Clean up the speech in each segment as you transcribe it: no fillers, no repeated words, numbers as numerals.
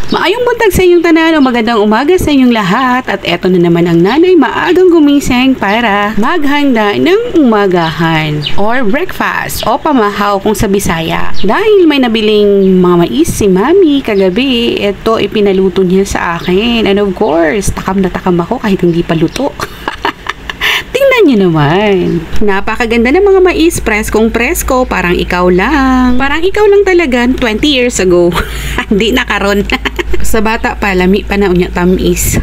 Maayong buntag sa inyong tanan o magandang umaga sa inyong lahat at eto na naman ang nanay maagang gumising para maghanda ng umagahan or breakfast o pamahaw kung sa Bisaya. Dahil may nabiling mga mais si Mami kagabi, eto ipinaluto niya sa akin and of course takam na takam ako kahit hindi pa luto. Tingnan niyo naman. Napakaganda ng mga mais, preskong presko, parang ikaw lang. Parang ikaw lang talaga 20 years ago. Hindi na karon. Sa bata pa, lami pa na unya tamis.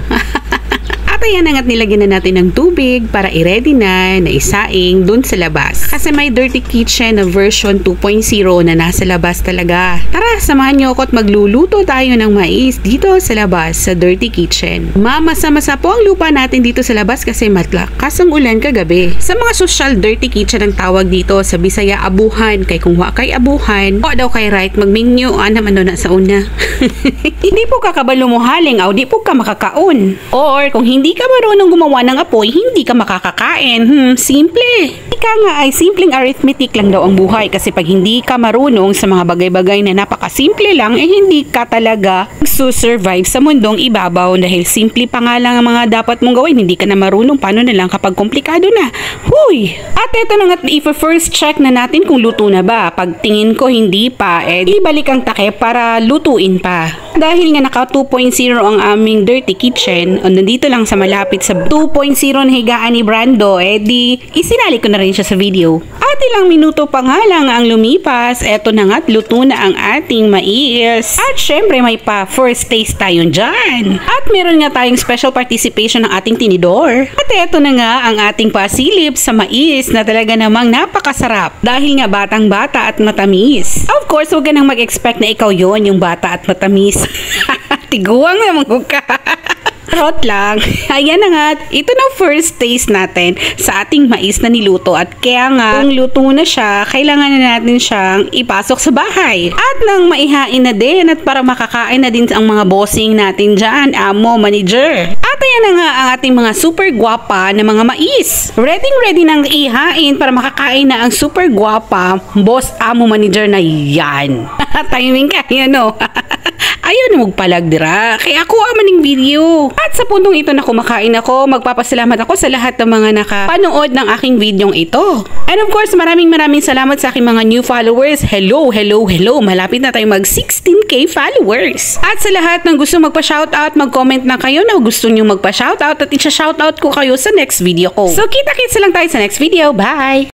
At ayan na nga't nilagyan na natin ng tubig para i-ready na isaing dun sa labas. Kasi may dirty kitchen na version 2.0 na nasa labas talaga. Tara, samahan niyo ako at magluluto tayo ng mais dito sa labas sa dirty kitchen. Mamasa-masa po ang lupa natin dito sa labas kasi matlakas ang ulan kagabi. Sa mga social dirty kitchen ang tawag dito sa Bisaya abuhan. Kay kung wa kay abuhan, o daw kay right magmingyo naman na sa una. Hindi po kakabalo mo haling aw di po ka makakaon. Or kung hindi ka marunong gumawa ng apoy, hindi ka makakakain. Simple. Ika nga ay simpleng arithmetic lang daw ang buhay kasi pag hindi ka marunong sa mga bagay-bagay na napakasimple lang, hindi ka talaga survive sa mundong ibabaw dahil simple pa nga lang ang mga dapat mong gawin, hindi ka na marunong, paano na lang kapag komplikado na. Huy! At eto na nga, i-first check na natin kung luto na ba. Pag tingin ko hindi pa, ibalik ang takip para lutuin pa. Dahil nga naka 2.0 ang aming dirty kitchen, nandito lang sa malapit sa 2.0 na higaan ni Brando, di isinali ko na rin siya sa video. At ilang minuto pa nga lang ang lumipas, eto na nga't luto na ang ating mais. At syempre may pa first taste tayo dyan. At meron nga tayong special participation ng ating tinidor. At eto na nga ang ating pasilip sa mais na talaga namang napakasarap. Dahil nga batang-bata at matamis. Of course, huwag ka nang mag-expect na ikaw yon yung bata at matamis. Tiguang naman ka. Rot lang. Ayan na nga. Ito na first taste natin sa ating mais na niluto. At kaya nga, kung luto na siya, kailangan na natin siyang ipasok sa bahay. At nang maihain na din at para makakain na din ang mga bossing natin dyan, amo, manager. At ayan na nga ang ating mga super guwapa na mga mais. Ready nang ihain para makakain na ang super guwapa boss, amo, manager na yan. Timing ka, yan o. Ayaw na magpalagdira. Kaya ako maning video. At sa puntong ito na kumakain ako, magpapasalamat ako sa lahat ng mga nakapanood ng aking videong ito. And of course, maraming salamat sa aking mga new followers. Hello. Malapit na tayo mag 16k followers. At sa lahat ng gusto magpa-shoutout, mag-comment na kayo na gusto nyo magpa-shoutout at i-shoutout ko kayo sa next video ko. So kita-kits lang tayo sa next video. Bye!